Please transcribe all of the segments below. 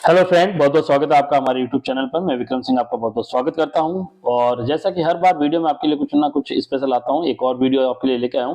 Hello friend, बहुत बहुत स्वागत है आपका हमारे यूट्यूब चैनल पर। मैं विक्रम सिंह आपका बहुत बहुत स्वागत करता हूं। और जैसा कि हर बार वीडियो में आपके लिए कुछ ना कुछ स्पेशल आता हूं, एक और वीडियो आपके लिए लेकर आया हूं।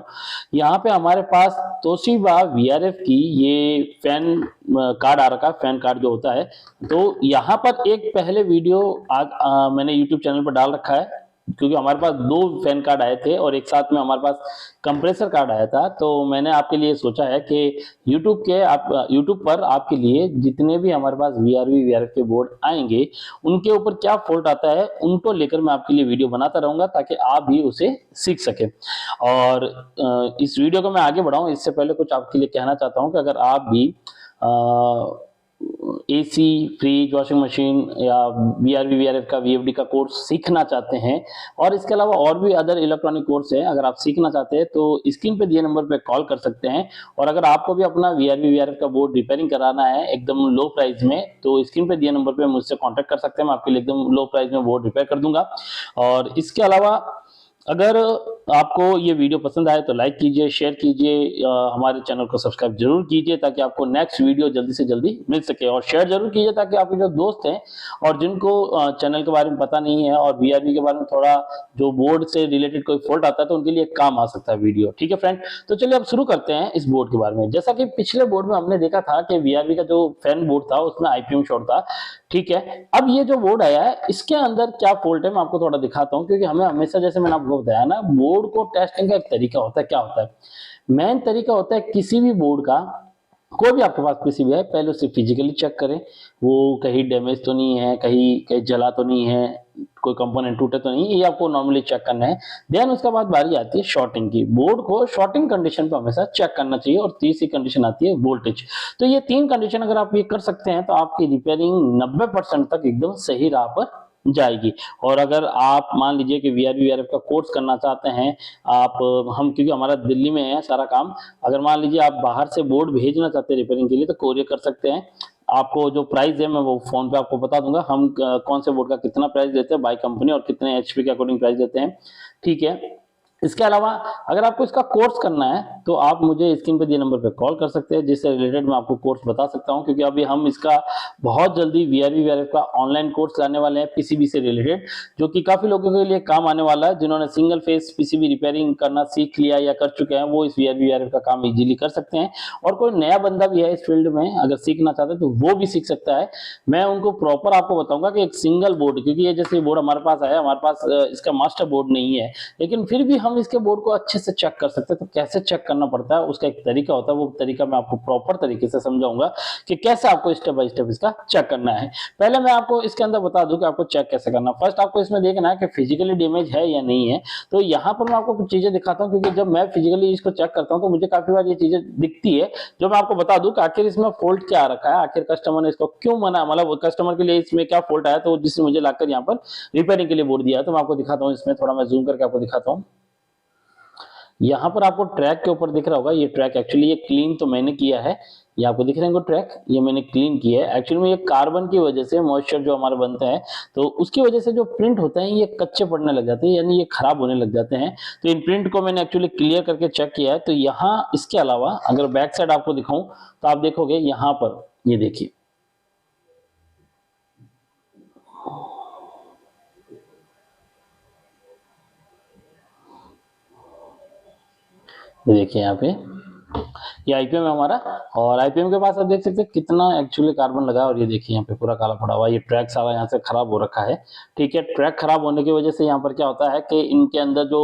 यहां पे हमारे पास तोशिबा वीआरएफ की ये फैन कार्ड आ रखा है, फैन कार्ड जो होता है। तो यहां पर एक पहले वीडियो आज मैंने यूट्यूब चैनल पर डाल रखा है, क्योंकि हमारे पास दो फैन कार्ड आए थे और एक साथ में हमारे पास कंप्रेसर कार्ड आया था। तो मैंने आपके लिए सोचा है कि यूट्यूब पर आपके लिए जितने भी हमारे पास वीआरएफ के बोर्ड आएंगे, उनके ऊपर क्या फॉल्ट आता है उनको लेकर मैं आपके लिए वीडियो बनाता रहूंगा, ताकि आप भी उसे सीख सके। और इस वीडियो को मैं आगे बढ़ाऊं इससे पहले कुछ आपके लिए कहना चाहता हूं कि अगर आप भी एसी, फ्रिज, वॉशिंग मशीन या वीआरएफ का वीएफडी का कोर्स सीखना चाहते हैं, और इसके अलावा और भी अदर इलेक्ट्रॉनिक कोर्स है, अगर आप सीखना चाहते हैं तो स्क्रीन पे दिए नंबर पे कॉल कर सकते हैं। और अगर आपको भी अपना वीआरएफ का बोर्ड रिपेयरिंग कराना है एकदम लो प्राइस में, तो स्क्रीन पे दिए नंबर पे मुझसे कॉन्टेक्ट कर सकते हैं। मैं आपके लिए एकदम लो प्राइस में बोर्ड रिपेयर कर दूंगा। और इसके अलावा अगर आपको ये वीडियो पसंद आए तो लाइक कीजिए, शेयर कीजिए, हमारे चैनल को सब्सक्राइब जरूर कीजिए, ताकि आपको नेक्स्ट वीडियो जल्दी से जल्दी मिल सके। और शेयर जरूर कीजिए ताकि आपके जो दोस्त हैं और जिनको चैनल के बारे में पता नहीं है और वीआरबी के बारे में थोड़ा जो बोर्ड से रिलेटेड कोई फॉल्ट आता है तो उनके लिए काम आ सकता है वीडियो। ठीक है फ्रेंड, तो चलिए अब शुरू करते हैं इस बोर्ड के बारे में। जैसा कि पिछले बोर्ड में हमने देखा था कि वीआरबी का जो फैन बोर्ड था उसमें आईपीएम शॉर्ट था। ठीक है, अब ये जो बोर्ड आया है इसके अंदर क्या फॉल्ट है मैं आपको थोड़ा दिखाता हूं, क्योंकि हमें हमेशा, जैसे मैंने आपको बताया ना, बोर्ड को टेस्टिंग का एक तरीका होता है। क्या होता है? मेन तरीका होता है किसी भी बोर्ड का, कोई भी आपके पास पीसीबी है, पहले उसे फिजिकली चेक करें, वो कहीं डैमेज तो नहीं है, कहीं कहीं जला तो नहीं है, कोई कंपोनेंट टूटे तो नहीं, ये आपको नॉर्मली चेक करना है। देन उसके बाद बारी आती है शॉर्टिंग की। बोर्ड को शॉर्टिंग कंडीशन पे हमेशा चेक करना चाहिए। और तीसरी कंडीशन आती है वोल्टेज। तो ये तीन कंडीशन अगर आप ये कर सकते हैं तो आपकी रिपेयरिंग 90% तक एकदम सही राह पर जाएगी। और अगर आप मान लीजिए कि वीआरएफ का कोर्स करना चाहते हैं आप, हम क्योंकि हमारा दिल्ली में है सारा काम, अगर मान लीजिए आप बाहर से बोर्ड भेजना चाहते हैं रिपेयरिंग के लिए तो कोरियर कर सकते हैं। आपको जो प्राइस है मैं वो फोन पे आपको बता दूंगा, हम कौन से बोर्ड का कितना प्राइस देते हैं बाय कंपनी और कितने एचपी के अकॉर्डिंग प्राइस देते हैं। ठीक है, इसके अलावा अगर आपको इसका कोर्स करना है तो आप मुझे स्क्रीन पे दिए नंबर पे कॉल कर सकते हैं, जिससे रिलेटेड मैं आपको कोर्स बता सकता हूं। क्योंकि अभी हम इसका बहुत जल्दी वीआरएफ का ऑनलाइन कोर्स लाने वाले हैं पीसीबी से रिलेटेड, जो कि काफी लोगों के लिए काम आने वाला है। जिन्होंने सिंगल फेस पीसीबी रिपेयरिंग करना सीख लिया या कर चुके हैं वो इस वीआरएफ का काम इजीली कर सकते हैं। और कोई नया बंदा भी है इस फील्ड में, अगर सीखना चाहता है तो वो भी सीख सकता है। मैं उनको प्रॉपर आपको बताऊंगा कि एक सिंगल बोर्ड, क्योंकि ये जैसे बोर्ड हमारे पास आया, हमारे पास इसका मास्टर बोर्ड नहीं है, लेकिन फिर भी हम इसके बोर्ड को अच्छे से चेक कर सकते हैं। तो कैसे चेक करना पड़ता है उसका एक तरीका होता है, वो तरीका मैं आपको प्रॉपर तरीके से समझाऊंगा कि कैसे आपको स्टेप बाय स्टेप इसका चेक करना है। पहले मैं आपको इसके अंदर बता दूं कि आपको चेक कैसे करना। फर्स्ट आपको इसमें देखना है कि फिजिकली डैमेज है या नहीं है। तो यहाँ पर मैं आपको कुछ चीजें दिखाता हूँ, क्योंकि जब मैं फिजिकली इसको चेक करता हूँ तो मुझे काफी बार ये चीजें दिखती है, जो मैं आपको बता दूं कि आखिर इसमें फॉल्ट क्या आ रखा है, आखिर कस्टमर ने इसको क्यों मना, मतलब कस्टमर के लिए इसमें क्या फॉल्ट आया तो जिसने मुझे लाकर यहाँ पर रिपेयरिंग के लिए बोर्ड दिया है। तो मैं आपको दिखाता हूँ, इसमें थोड़ा मैं जूम करके आपको दिखाता हूँ। यहाँ पर आपको ट्रैक के ऊपर दिख रहा होगा, ये ट्रैक एक्चुअली ये क्लीन तो मैंने किया है, ये आपको दिख रहे हैं ट्रैक, ये मैंने क्लीन किया है। एक्चुअली में ये कार्बन की वजह से मॉइस्चर जो हमारे बनता है तो उसकी वजह से जो प्रिंट होते हैं ये कच्चे पड़ने लग जाते हैं, यानी ये खराब होने लग जाते हैं। तो इन प्रिंट को मैंने एक्चुअली क्लियर करके चेक किया है। तो यहाँ इसके अलावा अगर बैक साइड आपको दिखाऊं तो आप देखोगे यहाँ पर, ये देखिए, ये देखिए यहाँ पे ये आईपीएम है हमारा। और आईपीएम के पास आप देख सकते हैं कितना एक्चुअली कार्बन लगा है। और ये देखिए यहाँ पे पूरा काला पड़ा हुआ है, ये ट्रैक सारा यहाँ से खराब हो रखा है। ठीक है, ट्रैक खराब होने की वजह से यहाँ पर क्या होता है कि इनके अंदर जो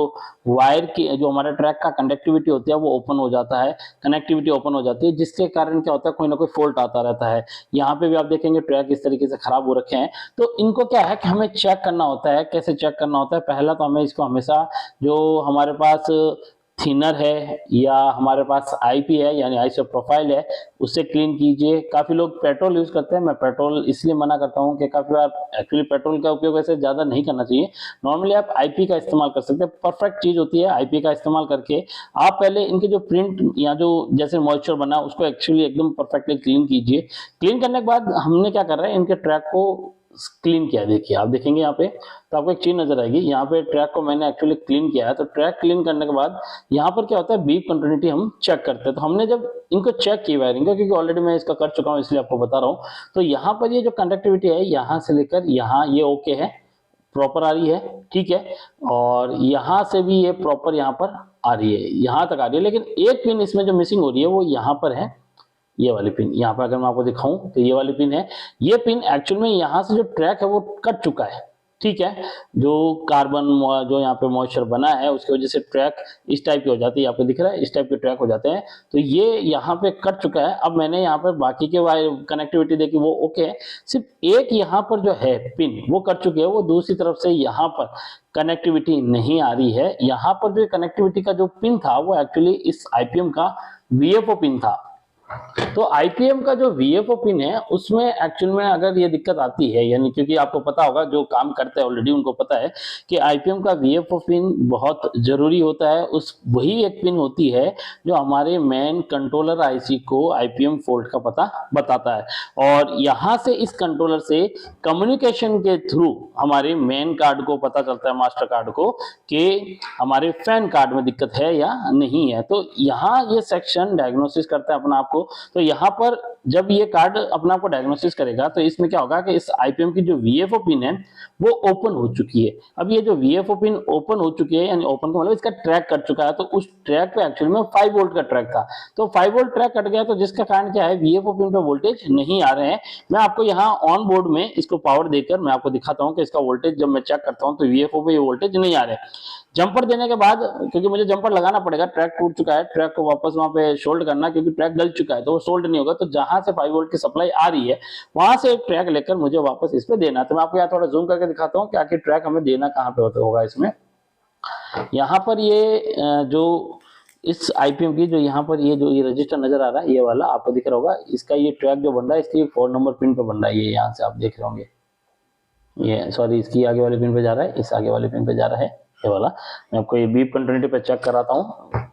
वायर की, जो हमारे ट्रैक का कंडक्टिविटी होती है वो ओपन हो जाता है, कनेक्टिविटी ओपन हो जाती है, जिसके कारण क्या होता है कोई ना कोई फॉल्ट आता रहता है। यहाँ पे भी आप देखेंगे ट्रैक इस तरीके से खराब हो रखे हैं। तो इनको क्या है कि हमें चेक करना होता है। कैसे चेक करना होता है? पहला तो हमें इसको हमेशा, जो हमारे पास थिनर है या हमारे पास आईपी है यानी आइसो प्रोफाइल है, उससे क्लीन कीजिए। काफी लोग पेट्रोल यूज करते हैं, मैं पेट्रोल इसलिए मना करता हूं कि काफी बार एक्चुअली पेट्रोल का उपयोग ऐसे ज्यादा नहीं करना चाहिए। नॉर्मली आप आईपी का इस्तेमाल कर सकते हैं, परफेक्ट चीज होती है। आईपी का इस्तेमाल करके आप पहले इनके जो प्रिंट या जो जैसे मॉइस्चर बना उसको एक्चुअली एकदम परफेक्टली क्लीन कीजिए। क्लीन करने के बाद हमने क्या कर रहे हैं, इनके ट्रैक को क्लीन किया है। देखिए आप देखेंगे यहाँ पे तो आपको एक चीज नजर आएगी, यहाँ पे ट्रैक को मैंने एक्चुअली क्लीन किया है। तो ट्रैक क्लीन करने के बाद यहाँ पर क्या होता है, बीप कंटिन्यूटी हम चेक करते हैं। तो हमने जब इनको चेक की वायरिंग को, क्योंकि ऑलरेडी मैं इसका कर चुका हूँ इसलिए आपको बता रहा हूँ, तो यहाँ पर ये जो कंडक्टिविटी है यहाँ से लेकर यहाँ ये ओके है, प्रॉपर आ रही है, ठीक है। और यहाँ से भी ये प्रॉपर यहाँ पर आ रही है, यहाँ तक आ रही है। लेकिन एक पिन इसमें जो मिसिंग हो रही है वो यहाँ पर है, ये वाली पिन। यहाँ पर अगर मैं आपको दिखाऊं तो ये वाली पिन है। ये पिन एक्चुअल में यहाँ से जो ट्रैक है वो कट चुका है, ठीक है। जो कार्बन जो यहाँ पे मॉइस्चर बना है उसकी वजह से ट्रैक इस टाइप की हो जाती है, आपको दिख रहा है इस टाइप के ट्रैक हो जाते हैं। तो ये यहाँ पे कट चुका है। अब मैंने यहाँ पर बाकी के कनेक्टिविटी देखी वो ओके है, सिर्फ एक यहाँ पर जो है पिन वो कट चुकी है, वो दूसरी तरफ से यहाँ पर कनेक्टिविटी नहीं आ रही है। यहाँ पर जो कनेक्टिविटी का जो पिन था वो एक्चुअली इस आईपीएम का वीएफओ पिन था। तो आईपीएम का जो वीएफओ पिन है उसमें एक्चुअल में अगर ये दिक्कत आती है, यानी क्योंकि आपको पता होगा जो काम करते हैं ऑलरेडी उनको पता है कि आईपीएम का वीएफओ पिन बहुत जरूरी होता है। उस वही एक पिन होती है जो हमारे मेन कंट्रोलर आईसी को आईपीएम फॉल्ट का पता बताता है। और यहाँ से इस कंट्रोलर से कम्युनिकेशन के थ्रू हमारे मेन कार्ड को पता चलता है, मास्टर कार्ड को, कि हमारे फैन कार्ड में दिक्कत है या नहीं है। तो यहाँ ये सेक्शन डायग्नोसिस करता है अपना आप को। तो यहाँ पर जब ये कार्ड अपना आपको डायग्नोसिस करेगा तो इसमें क्या होगा कि इस आईपीएम की जो वीएफओ पिन है वो ओपन हो चुकी है। अब ये जो वीएफओ पिन ओपन हो चुकी है, यानी ओपन का मतलब इसका ट्रैक कट चुका है। तो उस ट्रैक पे एक्चुअली में 5 वोल्ट का ट्रैक था, तो 5 वोल्ट ट्रैक कट गया, तो जिसका कारण क्या है, वीएफओ पिन पे वोल्टेज नहीं आ रहे हैं। मैं आपको यहाँ ऑन बोर्ड में इसको पावर देकर मैं आपको दिखाता हूँ कि इसका वोल्टेज जब मैं चेक करता हूँ तो वीएफओ पे ये वोल्टेज नहीं आ रहे। जंपर देने के बाद, क्योंकि मुझे जंपर लगाना पड़ेगा, ट्रैक टूट चुका है, ट्रैक को वापस वहां पे सोल्ड करना, क्योंकि ट्रैक गल चुका है तो वो सोल्ड नहीं होगा। तो जहां से 5 वोल्ट की सप्लाई आ रही है वहां से एक ट्रैक लेकर मुझे वापस इस पे देना है। तो मैं आपको यहाँ थोड़ा जूम करके दिखाता हूँ कि आखिर ट्रैक हमें देना कहाँ पे होगा। इसमें यहाँ पर ये जो इस आईपीएम की जो यहाँ पर ये रजिस्टर नजर आ रहा है, ये वाला आपको दिख रहा होगा, इसका ये ट्रैक जो बन रहा है इसकी 4 नंबर पिन पे बन रहा है। ये यहाँ से आप देख रहे होंगे, ये सॉरी इसकी आगे वाले पिन पे जा रहा है, इस आगे वाले पिन पे जा रहा है ये वाला। मैं आपको ये बीप कंटिन्यूटी पे चेक कराता हूँ।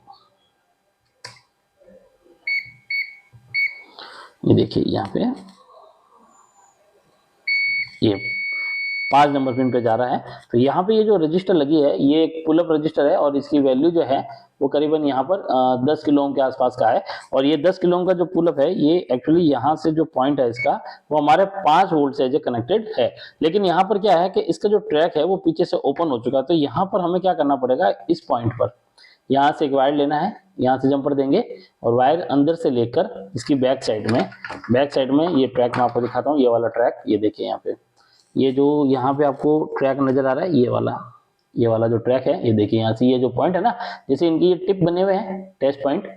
ये देखिए यहाँ पे ये 5 नंबर पिन पे जा रहा है। तो यहाँ पे ये जो रजिस्टर लगी है ये एक पुल अप रजिस्टर है और इसकी वैल्यू जो है वो करीबन यहाँ पर 10 किलो ओम के आसपास का है। और ये 10 किलो ओम का जो पुल अप है ये एक्चुअली यहाँ से जो पॉइंट है इसका वो हमारे 5 वोल्ट से कनेक्टेड है। लेकिन यहाँ पर क्या है कि इसका जो ट्रैक है वो पीछे से ओपन हो चुका है। तो यहाँ पर हमें क्या करना पड़ेगा, इस पॉइंट पर यहाँ से एक वायर लेना है, यहाँ से जंपर देंगे और वायर अंदर से लेकर इसकी बैक साइड में ये ट्रैक मैं आपको दिखाता हूँ। ये वाला ट्रैक, ये देखिए यहाँ पे ये जो यहाँ पे आपको ट्रैक नजर आ रहा है, ये वाला जो ट्रैक है, ये देखिए यहाँ से ये जो पॉइंट है ना, जैसे इनकी ये टिप बने हुए हैं टेस्ट पॉइंट,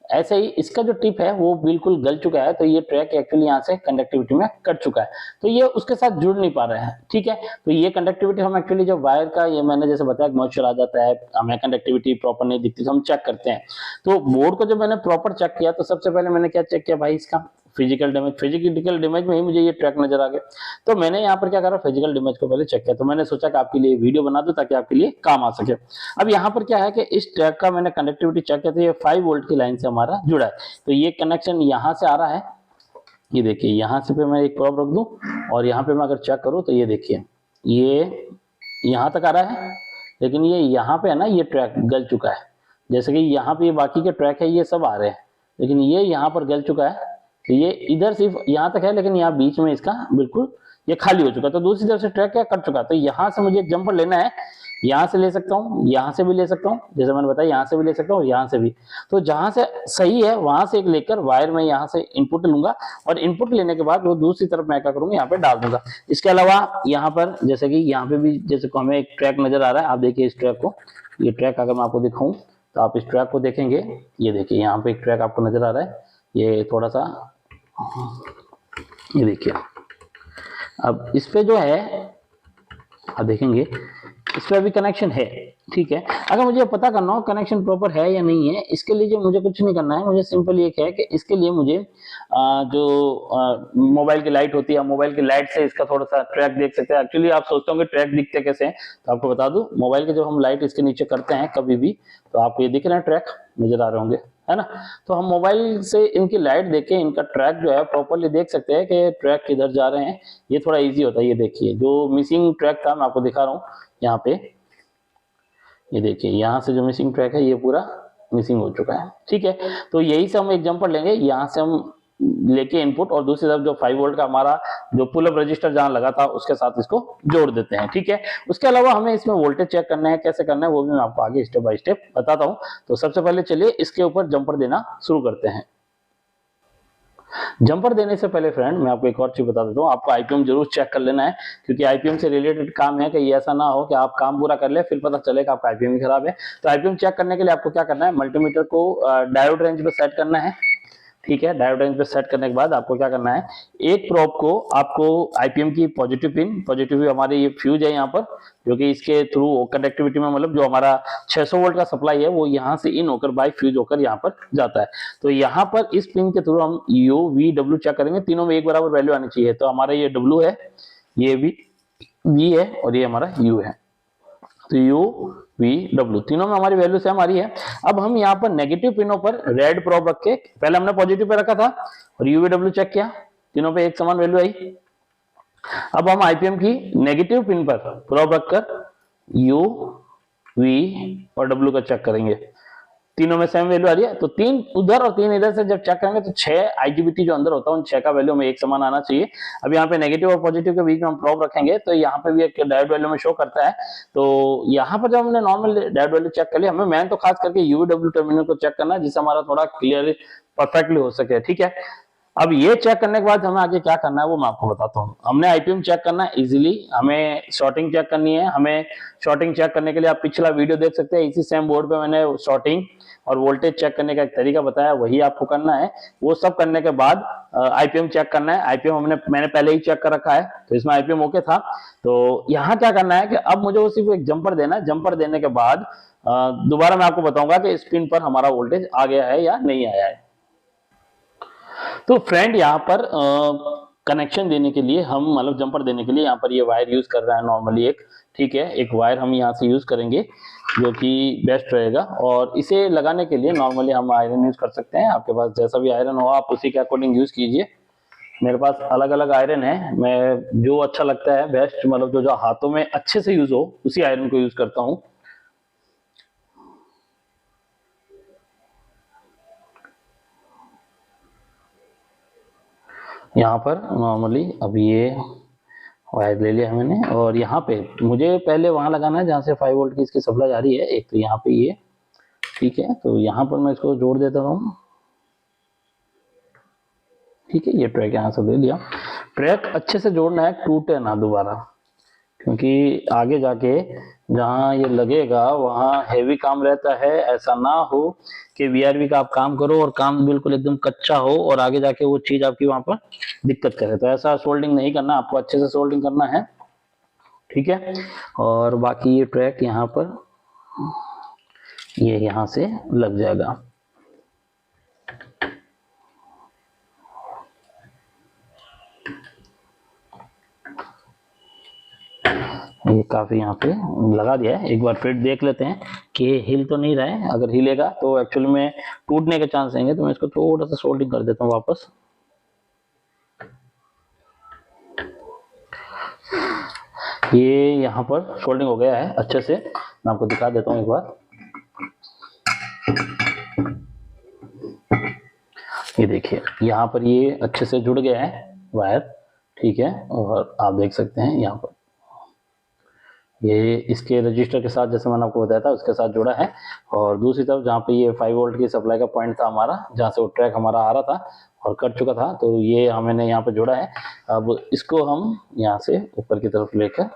ऐसे ही इसका जो टिप है वो बिल्कुल गल चुका है। तो ये ट्रैक एक्चुअली यहाँ से कंडक्टिविटी में कट चुका है, तो ये उसके साथ जुड़ नहीं पा रहा है, ठीक है। तो ये कंडक्टिविटी हम एक्चुअली जो वायर का, ये मैंने जैसे बताया मॉइस्चर आ जाता है, हमें कंडक्टिविटी प्रॉपर नहीं दिखती तो हम चेक करते हैं। तो बोर्ड को जब मैंने प्रॉपर चेक किया तो सबसे पहले मैंने क्या चेक किया भाई, इसका फिजिकल डैमेज में ही मुझे ये ट्रैक नजर आ गया। तो मैंने यहाँ पर क्या करा, फिजिकल डैमेज को पहले चेक किया। तो मैंने सोचा कि आपके लिए वीडियो बना दूं ताकि आपके लिए काम आ सके। अब यहाँ पर क्या है कि इस ट्रैक का मैंने कंडक्टिविटी चेक किया तो ये 5 वोल्ट की लाइन से हमारा जुड़ा है। तो ये कनेक्शन यहाँ से आ रहा है, ये देखिए यहाँ से पे मैं एक प्रॉब रख दूं और यहाँ पे मैं अगर चेक करूँ तो ये देखिए ये यहाँ तक आ रहा है, लेकिन ये यहाँ पे है ना, ये ट्रैक गल चुका है। जैसे कि यहाँ पे ये बाकी के ट्रैक है ये सब आ रहे हैं, लेकिन ये यहाँ पर गल चुका है। तो ये इधर सिर्फ यहाँ तक है, लेकिन यहाँ बीच में इसका बिल्कुल ये खाली हो चुका है। तो दूसरी तरफ से ट्रैक क्या कट चुका है। तो यहाँ से मुझे एक जंपर लेना है, यहाँ से ले सकता हूँ, यहाँ से भी ले सकता हूँ, जैसे मैंने बताया यहाँ से भी ले सकता हूँ, यहाँ से भी। तो जहाँ से सही है वहां से एक लेकर वायर में यहाँ से इनपुट लूंगा और इनपुट लेने के बाद वो दूसरी तरफ मैं क्या करूंगा, यहाँ पे डाल दूंगा। इसके अलावा यहाँ पर जैसे कि यहाँ पे भी जैसे को हमें एक ट्रैक नजर आ रहा है, आप देखिए इस ट्रैक को, ये ट्रैक अगर मैं आपको दिखाऊं तो आप इस ट्रैक को देखेंगे, ये देखिए यहाँ पे एक ट्रैक आपको नजर आ रहा है, ये थोड़ा सा, ये देखिए। अब इस पे जो है आप देखेंगे इस पे अभी कनेक्शन है, ठीक है। अगर मुझे पता करना हो कनेक्शन प्रॉपर है या नहीं है, इसके लिए जो मुझे कुछ नहीं करना है, मुझे सिंपल ये है कि इसके लिए मुझे जो मोबाइल की लाइट होती है, मोबाइल की लाइट से इसका थोड़ा सा ट्रैक देख सकते हैं। एक्चुअली आप सोचते होंगे ट्रैक दिखते कैसे हैं, तो आपको बता दूं, मोबाइल के जब हम लाइट इसके नीचे करते हैं कभी भी, तो आपको ये दिख रहे हैं ट्रैक नजर आ रहे होंगे, है ना। तो हम मोबाइल से इनकी लाइट देख के इनका ट्रैक जो है प्रॉपरली देख सकते हैं कि ट्रैक किधर जा रहे हैं। ये थोड़ा इजी होता है। ये देखिए जो मिसिंग ट्रैक था मैं आपको दिखा रहा हूँ यहाँ पे, ये देखिए यहाँ से जो मिसिंग ट्रैक है ये पूरा मिसिंग हो चुका है। ठीक है, तो यही से हम एक जंपर लेंगे, यहाँ से हम लेके इनपुट और दूसरी तरफ जो 5 वोल्ट का हमारा जो पुल अप रजिस्टर जहां लगा था उसके साथ इसको जोड़ देते हैं। ठीक है, उसके अलावा हमें इसमें वोल्टेज चेक करना है, कैसे करना है वो भी मैं आपको आगे स्टेप बाय स्टेप बताता हूं। तो सबसे पहले चलिए इसके ऊपर जंपर देना शुरू करते हैं। जंपर देने से पहले फ्रेंड मैं आपको एक और चीज बता देता हूँ, आपको आईपीएम जरूर चेक कर लेना है, क्योंकि आईपीएम से रिलेटेड काम है कि ऐसा ना हो कि आप काम पूरा कर ले फिर पता चले कि आपका आईपीएम ही खराब है। तो आईपीएम चेक करने के लिए आपको क्या करना है, मल्टीमीटर को डायोड रेंज पे सेट करना है। ठीक है, डायोड रेंज पे सेट करने के बाद आपको क्या करना है, एक प्रोब को आपको आईपीएम की पॉजिटिव हमारी ये फ्यूज है यहाँ पर, जो कि इसके थ्रू कंडक्टिविटी में मतलब जो हमारा 600 वोल्ट का सप्लाई है वो यहाँ से इन होकर बाय फ्यूज होकर यहाँ पर जाता है। तो यहाँ पर इस पिन के थ्रू हम यू वी डब्ल्यू चेक करेंगे, तीनों में एक बराबर वैल्यू आनी चाहिए। तो हमारा ये डब्ल्यू है, ये भी वी है और ये हमारा यू है। तो यू वी डब्ल्यू तीनों में हमारी वैल्यू सेम आ रही है। अब हम यहाँ पर नेगेटिव पिनों पर रेड प्रोब रख के, पहले हमने पॉजिटिव पे रखा था और यूवी डब्ल्यू चेक किया, तीनों पे एक समान वैल्यू आई। अब हम आईपीएम की नेगेटिव पिन पर प्रोब रखकर यू वी और डब्ल्यू का चेक करेंगे, तीनों में सेम वैल्यू आ रही है। तो 3 उधर और 3 इधर से जब चेक करेंगे तो 6 आईजीबीटी जो अंदर होता है उन 6 का वैल्यू में एक समान आना चाहिए। अब यहाँ पे नेगेटिव और पॉजिटिव के बीच में हम प्रोब रखेंगे तो यहाँ पे भी एक डायोड वैल्यू में शो करता है। तो यहाँ पर जब हमने नॉर्मल डायोड वैल्यू चेक कर लिया, हमें मैंने तो खास करके यूवीडब्ल्यू टर्मिनल को चेक करना है जिससे हमारा थोड़ा क्लियर परफेक्टली हो सके। ठीक है, अब ये चेक करने के बाद हमें आगे क्या करना है वो मैं आपको बताता हूँ। हमने आईपीएम चेक करना है इजीली, हमें शॉर्टिंग चेक करनी है। हमें शॉर्टिंग चेक करने के लिए आप पिछला वीडियो देख सकते हैं, इसी सेम बोर्ड पे मैंने शॉर्टिंग और वोल्टेज चेक करने का एक तरीका बताया, वही आपको करना है। वो सब करने के बाद आईपीएम चेक करना है। आईपीएम मैंने पहले ही चेक कर रखा है तो इसमें आईपीएम ओके था। तो यहाँ क्या करना है कि अब मुझे उसी को एक जंपर देना है। जंपर देने के बाद दोबारा मैं आपको बताऊंगा कि इस पिन पर हमारा वोल्टेज आ गया है या नहीं आया है। तो फ्रेंड यहाँ पर कनेक्शन देने के लिए हम मतलब जंपर देने के लिए यहाँ पर ये वायर यूज कर रहा है नॉर्मली एक, ठीक है, एक वायर हम यहाँ से यूज करेंगे जो कि बेस्ट रहेगा। और इसे लगाने के लिए नॉर्मली हम आयरन यूज कर सकते हैं, आपके पास जैसा भी आयरन हो आप उसी के अकॉर्डिंग यूज कीजिए। मेरे पास अलग अलग आयरन है, मैं जो अच्छा लगता है बेस्ट मतलब जो हाथों में अच्छे से यूज हो उसी आयरन को यूज करता हूँ। यहाँ पर नॉर्मली अब ये वायर ले लिया है मैंने और यहाँ पे मुझे पहले वहां लगाना है जहाँ से 5 वोल्ट की इसकी सप्लाई जा रही है, एक तो यहाँ पे ये, ठीक है। तो यहाँ पर मैं इसको जोड़ देता हूँ, ठीक है। ये ट्रैक यहाँ से ले लिया, ट्रैक अच्छे से जोड़ना है, टूटे ना दोबारा, क्योंकि आगे जाके जहाँ ये लगेगा वहाँ हेवी काम रहता है। ऐसा ना हो कि वीआरवी का आप काम करो और काम बिल्कुल एकदम कच्चा हो और आगे जाके वो चीज आपकी वहां पर दिक्कत करे। तो ऐसा सोल्डिंग नहीं करना, आपको अच्छे से सोल्डिंग करना है, ठीक है। और बाकी ये ट्रैक यहाँ पर ये यहाँ से लग जाएगा। ये काफी यहाँ पे लगा दिया है, एक बार फिर देख लेते हैं कि हिल तो नहीं रहा है। अगर हिलेगा तो एक्चुअली में टूटने के चांस रहेंगे, तो मैं इसको थोड़ा सा सोल्डिंग कर देता हूँ वापस। ये यहाँ पर सोल्डिंग हो गया है अच्छे से, मैं आपको दिखा देता हूँ एक बार। ये देखिए यहाँ पर ये अच्छे से जुड़ गया है वायर, ठीक है। और आप देख सकते हैं यहाँ पर ये इसके रजिस्टर के साथ जैसे मैंने आपको बताया था उसके साथ जुड़ा है। और दूसरी तरफ जहाँ पे ये 5 वोल्ट की सप्लाई का पॉइंट था हमारा, जहाँ से वो ट्रैक हमारा आ रहा था और कट चुका था, तो ये हमने यहाँ पे जोड़ा है। अब इसको हम यहाँ से ऊपर की तरफ लेकर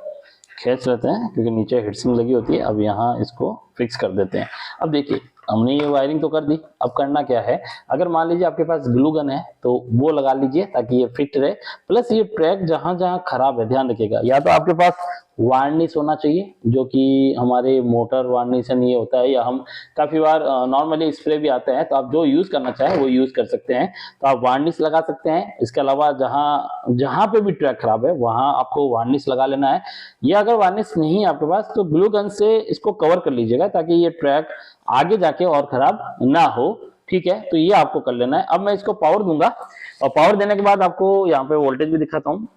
खींच लेते हैं, क्योंकि नीचे हिटसिंग लगी होती है। अब यहाँ इसको फिक्स कर देते हैं। अब देखिए हमने ये वायरिंग तो कर दी, अब करना क्या है, अगर मान लीजिए आपके पास ग्लू गन है तो वो लगा लीजिए ताकि ये फिट रहे। प्लस ये ट्रैक जहां जहां खराब है ध्यान रखिएगा, या तो आपके पास वार्निश होना चाहिए जो कि हमारे मोटर वार्निश नहीं होता है, या हम काफी बार नॉर्मली स्प्रे भी आता है, तो आप जो यूज करना चाहें वो यूज कर सकते हैं। तो आप वार्निश लगा सकते हैं। इसके अलावा जहां जहां पे भी ट्रैक खराब है वहां आपको वार्निश लगा लेना है, या अगर वार्निश नहीं है आपके पास तो ग्लू गन से इसको कवर कर लीजिएगा ताकि ये ट्रैक आगे जाके और खराब ना हो। ठीक है, तो ये आपको कर लेना है। अब मैं इसको पावर दूंगा और पावर देने के बाद आपको यहाँ पे वोल्टेज भी दिखाता हूँ।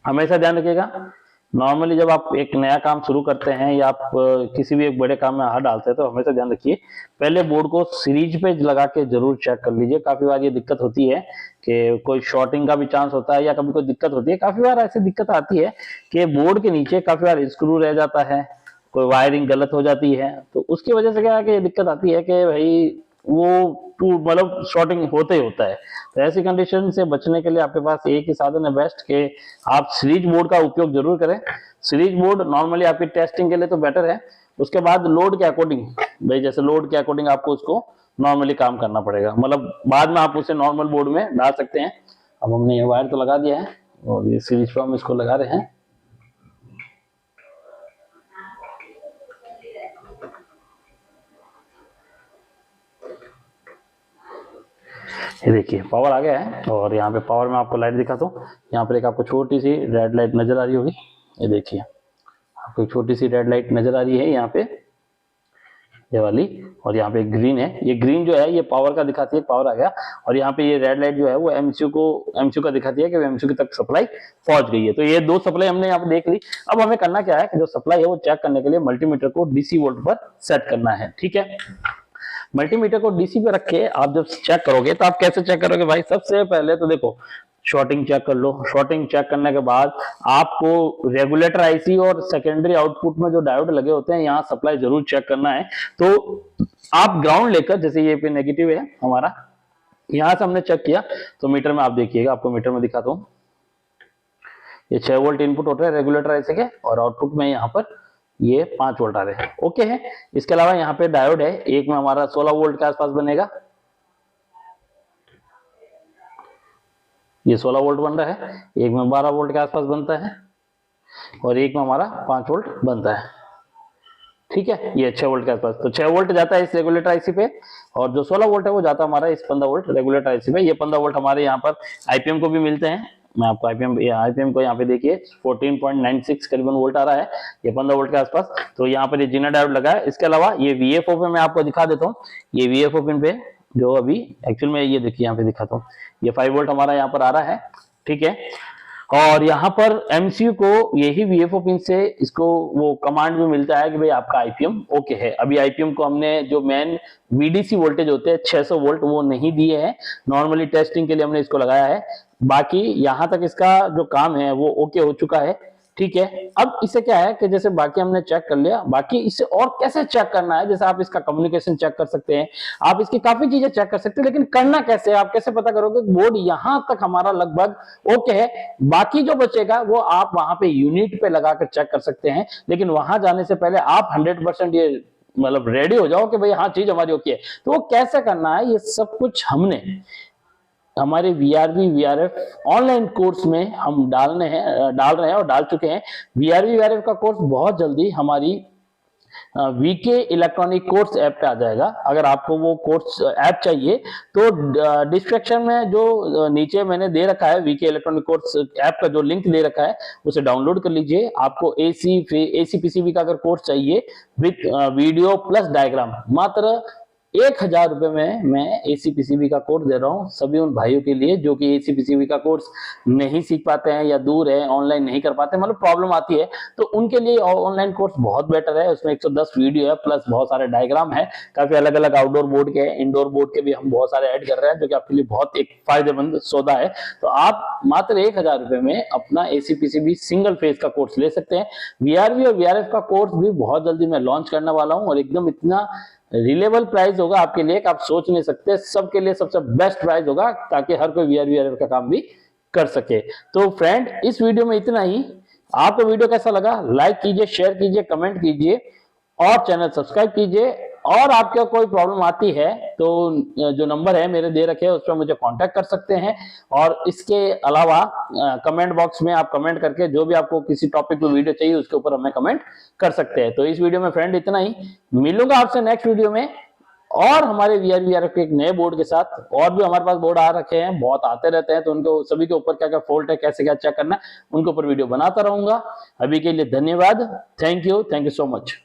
हमेशा ध्यान रखिएगा, नॉर्मली जब आप एक नया काम शुरू करते हैं या आप किसी भी एक बड़े काम में हाथ डालते हैं तो हमेशा ध्यान रखिए पहले बोर्ड को सीरीज पे लगा के जरूर चेक कर लीजिए। काफी बार ये दिक्कत होती है कि कोई शॉर्टिंग का भी चांस होता है या कभी कोई दिक्कत होती है। काफी बार ऐसी दिक्कत आती है कि बोर्ड के नीचे काफी बार स्क्रू रह जाता है, कोई वायरिंग गलत हो जाती है, तो उसकी वजह से क्या है कि ये दिक्कत आती है कि भाई वो मतलब शॉर्टिंग होता ही होता है। तो ऐसी कंडीशन से बचने के लिए आपके पास एक ही साधन है बेस्ट कि आप सीरीज बोर्ड का उपयोग जरूर करें। सीरीज बोर्ड नॉर्मली आपकी टेस्टिंग के लिए तो बेटर है, उसके बाद लोड के अकॉर्डिंग, भाई जैसे लोड के अकॉर्डिंग आपको उसको नॉर्मली काम करना पड़ेगा, मतलब बाद में आप उसे नॉर्मल बोर्ड में डाल सकते हैं। अब हमने ये वायर तो लगा दिया है और ये सीरीज पर हम इसको लगा रहे हैं। ये देखिए पावर आ गया है और यहाँ पे पावर में आपको लाइट दिखाता हूँ। यहाँ पर एक आपको छोटी सी रेड लाइट नजर आ रही होगी, ये देखिए आपको एक छोटी सी रेड लाइट नजर आ रही है यहाँ पे, ये वाली, और यहाँ पे ग्रीन है। ये ग्रीन जो है ये पावर का दिखाती है, पावर आ गया। और यहाँ पे ये रेड लाइट जो है वो एमसीयू का दिखाती है कि एमसीयू तक सप्लाई पहुंच गई है। तो ये 2 सप्लाई हमने यहाँ पे देख ली। अब हमें करना क्या है कि जो सप्लाई है वो चेक करने के लिए मल्टीमीटर को डीसी वोल्ट पर सेट करना है, ठीक है। मल्टीमीटर को डीसी पे रख के आप जब चेक करोगे तो आप कैसे चेक करोगे भाई, सबसे पहले तो देखो शॉर्टिंग चेक कर लो। शॉर्टिंग चेक करने के बाद आपको रेगुलेटर आईसी और सेकेंडरी आउटपुट में जो डायोड लगे होते हैं यहाँ सप्लाई जरूर चेक करना है। तो आप ग्राउंड लेकर, जैसे ये पे नेगेटिव है हमारा, यहां से हमने चेक किया तो मीटर में आप देखिएगा, आपको मीटर में दिखाता हूं, ये 6 वोल्ट इनपुट होते हैं रेगुलेटर आईसी के और आउटपुट में यहाँ पर ये 5 वोल्ट आ रहे हैं, ओके है। इसके अलावा यहाँ पे डायोड है, एक में हमारा 16 वोल्ट के आसपास बनेगा, ये 16 वोल्ट बन रहा है, एक में 12 वोल्ट के आसपास बनता है और एक में हमारा 5 वोल्ट बनता है, ठीक है। ये 6 वोल्ट के आसपास, तो 6 वोल्ट जाता है इस रेगुलेटर आईसी पे और जो 16 वोल्ट है वो जाता है हमारा इस 15 वोल्ट रेगुलेटर आईसी पे। ये 15 वोल्ट हमारे यहाँ पर आईपीएम को भी मिलते हैं। मैं आपको आईपीएम को यहाँ पे देखिए 14.96 करीबन वोल्ट आ रहा है, ये 15 वोल्ट के आसपास। तो यहाँ पर ये जीना डायोड लगा है। इसके अलावा ये वीएफओ पे मैं आपको दिखा देता हूँ, ये वीएफओ पिन पे जो अभी एक्चुअल में ये देखिए यहाँ पे दिखाता हूँ, ये 5 वोल्ट हमारा यहाँ पर आ रहा है, ठीक है। और यहाँ पर एमसीयू को यही वीएफओ पिन से इसको वो कमांड भी मिलता है कि भाई आपका आईपीएम ओके है। अभी आईपीएम को हमने जो मेन वीडीसी वोल्टेज होते हैं 600 वोल्ट वो नहीं दिए हैं, नॉर्मली टेस्टिंग के लिए हमने इसको लगाया है। बाकी यहाँ तक इसका जो काम है वो ओके हो चुका है, ठीक है। अब इसे क्या है कि जैसे बाकी हमने चेक कर लिया, बाकी इसे और कैसे चेक करना है, जैसे आप इसका कम्युनिकेशन चेक कर सकते हैं, आप इसकी काफी चीजें चेक कर सकते हैं, लेकिन करना कैसे, आप कैसे पता करोगे बोर्ड यहां तक हमारा लगभग ओके है, बाकी जो बचेगा वो आप वहां पे यूनिट पे लगाकर चेक कर सकते हैं। लेकिन वहां जाने से पहले आप 100% ये मतलब रेडी हो जाओ कि भाई हाँ चीज हमारी ओके है। तो वो कैसे करना है ये सब कुछ हमने हमारे वीआरएफ ऑनलाइन कोर्स में हम डाल रहे हैं और डाल चुके हैं। वीआरएफ का कोर्स बहुत जल्दी हमारी वीके इलेक्ट्रॉनिक कोर्स ऐप पे आ जाएगा। अगर आपको वो कोर्स ऐप चाहिए तो डिस्क्रिप्शन में जो नीचे मैंने दे रखा है वीके इलेक्ट्रॉनिक कोर्स ऐप का जो लिंक दे रखा है उसे डाउनलोड कर लीजिए। आपको एसी पीसीबी का अगर कोर्स चाहिए विद वीडियो प्लस डायग्राम, मात्र 1000 रुपए में मैं एसी पीसीबी का कोर्स दे रहा हूँ सभी उन भाइयों के लिए जो कि एसी पीसीबी का कोर्स नहीं सीख पाते हैं या दूर है, ऑनलाइन नहीं कर पाते, मतलब प्रॉब्लम आती है, तो उनके लिए ऑनलाइन कोर्स बहुत बेटर है। उसमें 110 वीडियो है प्लस बहुत सारे डायग्राम है, काफी अलग अलग आउटडोर बोर्ड के, इंडोर बोर्ड के भी हम बहुत सारे ऐड कर रहे हैं जो कि आपके लिए बहुत एक फायदेमंद सौदा है। तो आप मात्र 1000 रुपए में अपना एसी पीसीबी सिंगल फेज का कोर्स ले सकते हैं। वीआरवी और वीआरएफ का कोर्स भी बहुत जल्दी मैं लॉन्च करने वाला हूँ और एकदम इतना रिलेबल प्राइस होगा आपके लिए कि आप सोच नहीं सकते, सबके लिए सबसे बेस्ट प्राइस होगा ताकि हर कोई वीआरवी का काम भी कर सके। तो फ्रेंड इस वीडियो में इतना ही। आपको वीडियो कैसा लगा लाइक कीजिए, शेयर कीजिए, कमेंट कीजिए और चैनल सब्सक्राइब कीजिए। और आपको कोई प्रॉब्लम आती है तो जो नंबर है मेरे दे रखे हैं उस पर मुझे कांटेक्ट कर सकते हैं। और इसके अलावा कमेंट बॉक्स में आप कमेंट करके जो भी आपको किसी टॉपिक पे वीडियो चाहिए उसके ऊपर हमें कमेंट कर सकते हैं। तो इस वीडियो में फ्रेंड इतना ही, मिलूंगा आपसे नेक्स्ट वीडियो में और हमारे वीआरएफ के एक नए बोर्ड के साथ। और भी हमारे पास बोर्ड आ रखे हैं, बहुत आते रहते हैं, तो उनको सभी के ऊपर क्या क्या फॉल्ट है, कैसे क्या चेक करना है, उनके ऊपर वीडियो बनाता रहूंगा। अभी के लिए धन्यवाद, थैंक यू सो मच।